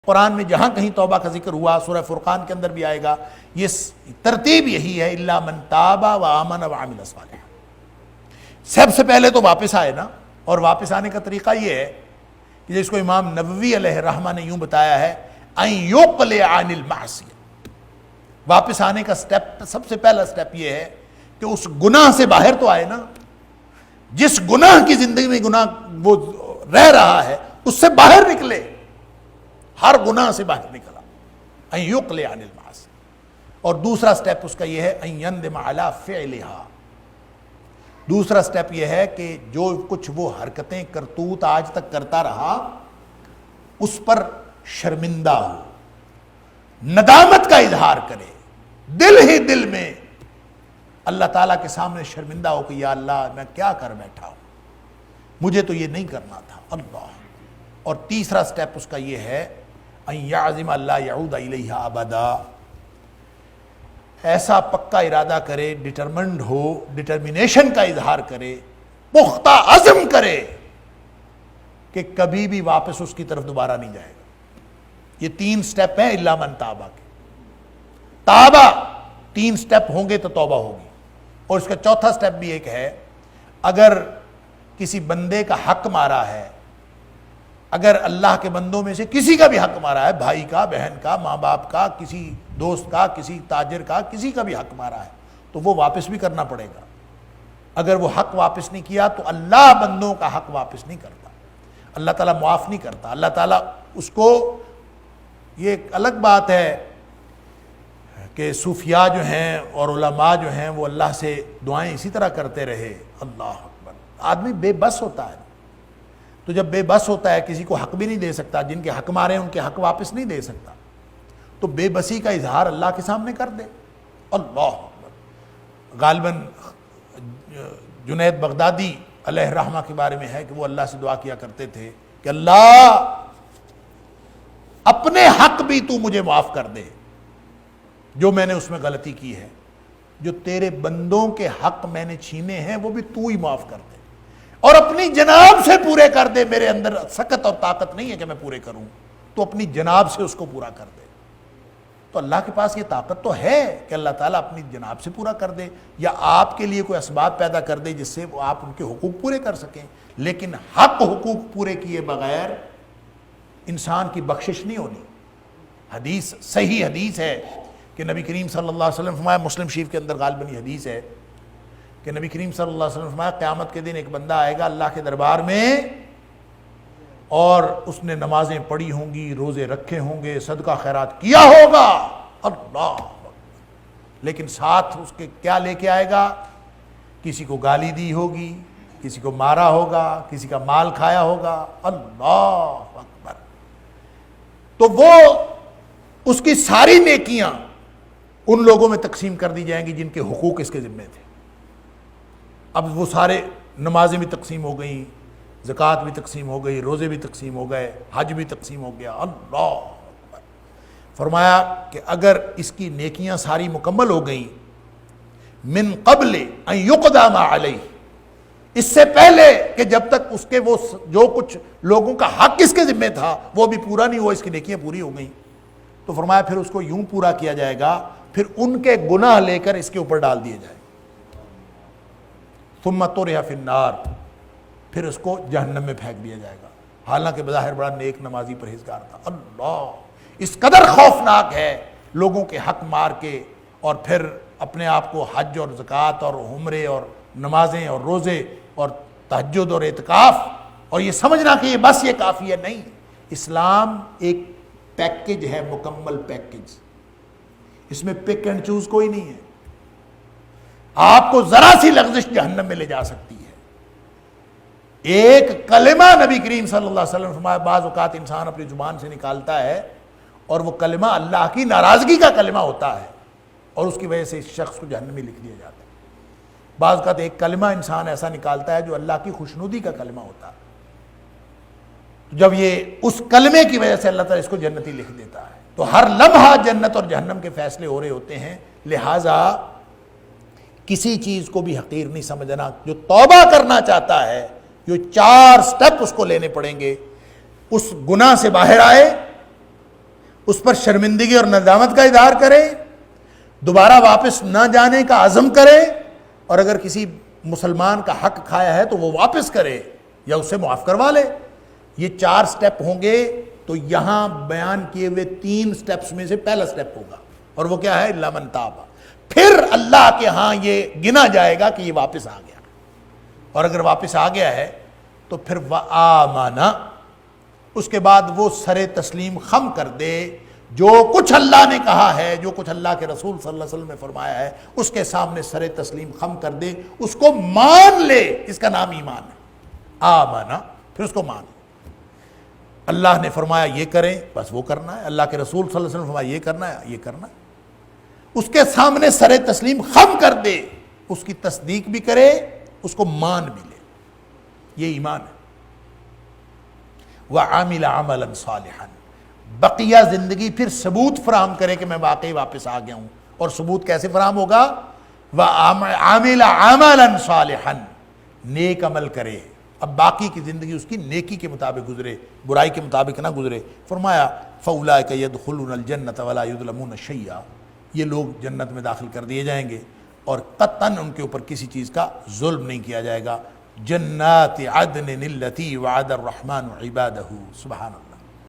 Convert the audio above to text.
قرآن میں جہاں کہیں توبہ کا ذکر ہوا، سورہ فرقان کے اندر بھی آئے گا، یہ ترتیب یہی ہے، الا من تاب و آمن و عمل صالحا۔ سب سے پہلے تو واپس آئے نا، اور واپس آنے کا طریقہ یہ ہے کہ جس کو امام نووی علیہ الرحمہ نے یوں بتایا ہے، ان یقلع عن المعصیہ۔ واپس آنے کا سٹیپ، سب سے پہلا سٹیپ یہ ہے کہ اس گناہ سے باہر تو آئے نا، جس گناہ کی زندگی میں گناہ وہ رہ رہا ہے اس سے باہر نکلے، ہر گناہ سے باہر نکلا، ان یقلع عن المعصیہ۔ اور دوسرا سٹیپ اس کا یہ ہے ان یندم علی فعلھا۔ دوسرا سٹیپ یہ ہے کہ جو کچھ وہ حرکتیں کرتوت آج تک کرتا رہا اس پر شرمندہ ہو، ندامت کا اظہار کرے، دل ہی دل میں اللہ تعالیٰ کے سامنے شرمندہ ہو کہ یا اللہ میں کیا کر بیٹھا ہوں، مجھے تو یہ نہیں کرنا تھا اللہ۔ اور تیسرا سٹیپ اس کا یہ ہے ان یعزم اللہ یعود الیہا ابدا، ایسا پکا ارادہ کرے، ڈٹرمنڈ ہو، ڈٹرمنیشن کا اظہار کرے، پختہ عزم کرے کہ کبھی بھی واپس اس کی طرف دوبارہ نہیں جائے گا۔ یہ تین سٹیپ ہیں الا من تابہ کے۔ تابہ تین سٹیپ ہوں گے تو توبہ ہوگی۔ اور اس کا چوتھا سٹیپ بھی ایک ہے، اگر کسی بندے کا حق مارا ہے، اگر اللہ کے بندوں میں سے کسی کا بھی حق مارا ہے، بھائی کا، بہن کا، ماں باپ کا، کسی دوست کا، کسی تاجر کا، کسی کا بھی حق مارا ہے تو وہ واپس بھی کرنا پڑے گا۔ اگر وہ حق واپس نہیں کیا تو اللہ بندوں کا حق واپس نہیں کرتا، اللہ تعالیٰ معاف نہیں کرتا۔ اللہ تعالیٰ اس کو، یہ ایک الگ بات ہے کہ صوفیاء جو ہیں اور علماء جو ہیں وہ اللہ سے دعائیں اسی طرح کرتے رہے، اللہ اکبر۔ آدمی بے بس ہوتا ہے، تو جب بے بس ہوتا ہے کسی کو حق بھی نہیں دے سکتا، جن کے حق مارے ہیں ان کے حق واپس نہیں دے سکتا، تو بے بسی کا اظہار اللہ کے سامنے کر دے، اللہ اکبر۔ غالباً جنید بغدادی علیہ الرحمہ کے بارے میں ہے کہ وہ اللہ سے دعا کیا کرتے تھے کہ اللہ اپنے حق بھی تو مجھے معاف کر دے جو میں نے اس میں غلطی کی ہے، جو تیرے بندوں کے حق میں نے چھینے ہیں وہ بھی تو ہی معاف کر دے، اور اپنی جناب سے پورے کر دے۔ میرے اندر سکت اور طاقت نہیں ہے کہ میں پورے کروں، تو اپنی جناب سے اس کو پورا کر دے۔ تو اللہ کے پاس یہ طاقت تو ہے کہ اللہ تعالیٰ اپنی جناب سے پورا کر دے، یا آپ کے لیے کوئی اسباب پیدا کر دے جس سے آپ ان کے حقوق پورے کر سکیں، لیکن حق حقوق پورے کیے بغیر انسان کی بخشش نہیں ہونی۔ حدیث، صحیح حدیث ہے کہ نبی کریم صلی اللہ علیہ وسلم فرمایا، مسلم شریف کے اندر غالباً یہ حدیث ہے کہ نبی کریم صلی اللہ علیہ وسلم فرمایا قیامت کے دن ایک بندہ آئے گا اللہ کے دربار میں، اور اس نے نمازیں پڑھی ہوں گی، روزے رکھے ہوں گے، صدقہ خیرات کیا ہوگا، اللہ، لیکن ساتھ اس کے کیا لے کے آئے گا؟ کسی کو گالی دی ہوگی، کسی کو مارا ہوگا، کسی کا مال کھایا ہوگا، اللہ اکبر۔ تو وہ اس کی ساری نیکیاں ان لوگوں میں تقسیم کر دی جائیں گی جن کے حقوق اس کے ذمے تھے۔ اب وہ سارے نمازیں بھی تقسیم ہو گئیں، زکوٰۃ بھی تقسیم ہو گئی، روزے بھی تقسیم ہو گئے، حج بھی تقسیم ہو گیا، اللہ اکبر۔ فرمایا کہ اگر اس کی نیکیاں ساری مکمل ہو گئیں، من قبل ان یقضى ما علیہ، اس سے پہلے کہ جب تک اس کے وہ جو کچھ لوگوں کا حق اس کے ذمے تھا وہ بھی پورا نہیں ہوا، اس کی نیکیاں پوری ہو گئیں، تو فرمایا پھر اس کو یوں پورا کیا جائے گا، پھر ان کے گناہ لے کر اس کے اوپر ڈال دیے جائیں، ثم طرح فی النار، پھر اس کو جہنم میں پھینک دیا جائے گا، حالانکہ بظاہر بڑا نیک نمازی پرہیزگار تھا۔ اللہ، اس قدر خوفناک ہے لوگوں کے حق مار کے اور پھر اپنے آپ کو حج اور زکوٰۃ اور عمرے اور نمازیں اور روزے اور تہجد اور اعتکاف، اور یہ سمجھنا کہ یہ بس یہ کافی ہے، نہیں۔ اسلام ایک پیکج ہے، مکمل پیکج، اس میں پک اینڈ چوز کوئی نہیں ہے۔ آپ کو ذرا سی لغزش جہنم میں لے جا سکتی ہے۔ ایک کلمہ نبی کریم صلی اللہ علیہ وسلم فرمایا بعض اوقات انسان اپنی زبان سے نکالتا ہے اور وہ کلمہ اللہ کی ناراضگی کا کلمہ ہوتا ہے، اور اس کی وجہ سے اس شخص کو جہنمی لکھ دیا جاتا ہے۔ بعض اوقات ایک کلمہ انسان ایسا نکالتا ہے جو اللہ کی خوشنودی کا کلمہ ہوتا ہے، جب یہ اس کلمے کی وجہ سے اللہ تعالیٰ اس کو جنتی لکھ دیتا ہے۔ تو ہر لمحہ جنت اور جہنم کے فیصلے ہو رہے ہوتے ہیں، لہٰذا کسی چیز کو بھی حقیر نہیں سمجھنا۔ جو توبہ کرنا چاہتا ہے یہ 4 سٹیپ اس کو لینے پڑیں گے، اس گناہ سے باہر آئے، اس پر شرمندگی اور ندامت کا اظہار کرے، دوبارہ واپس نہ جانے کا عزم کرے، اور اگر کسی مسلمان کا حق کھایا ہے تو وہ واپس کرے یا اسے معاف کروا لے۔ یہ 4 سٹیپ ہوں گے۔ تو یہاں بیان کیے ہوئے 3 سٹیپس میں سے پہلا سٹیپ ہوگا، اور وہ کیا ہے؟ الا من تاب۔ پھر اللہ کے ہاں یہ گنا جائے گا کہ یہ واپس آ گیا، اور اگر واپس آ گیا ہے تو پھر وآمن، اس کے بعد وہ سر تسلیم خم کر دے، جو کچھ اللہ نے کہا ہے، جو کچھ اللہ کے رسول صلی اللہ علیہ وسلم نے فرمایا ہے، اس کے سامنے سر تسلیم خم کر دے، اس کو مان لے۔ اس کا نام ایمان ہے۔ آمنا، پھر اس کو مان۔ اللہ نے فرمایا یہ کریں، بس وہ کرنا ہے۔ اللہ کے رسول صلی اللہ علیہ وسلم نے فرمایا یہ کرنا ہے، یہ کرنا ہے۔ اس کے سامنے سر تسلیم خم کر دے، اس کی تصدیق بھی کرے، اس کو مان بھی لے۔ یہ ایمان ہے۔ وَعَمِلَ عَمَلًا صَالِحًا، بقیہ زندگی پھر ثبوت فراہم کرے کہ میں واقعی واپس آ گیا ہوں۔ اور ثبوت کیسے فراہم ہوگا؟ وَعَمِلَ عَمَلًا صَالِحًا، نیک عمل کرے۔ اب باقی کی زندگی اس کی نیکی کے مطابق گزرے، برائی کے مطابق نہ گزرے۔ فرمایا فَأُولَٰئِكَ يَدْخُلُونَ الْجَنَّةَ وَلَا يُظْلَمُونَ شَيْئًا، یہ لوگ جنت میں داخل کر دیے جائیں گے اور قطعاً ان کے اوپر کسی چیز کا ظلم نہیں کیا جائے گا۔ جنات عدن التی وعد الرحمن عبادہ، سبحان اللہ۔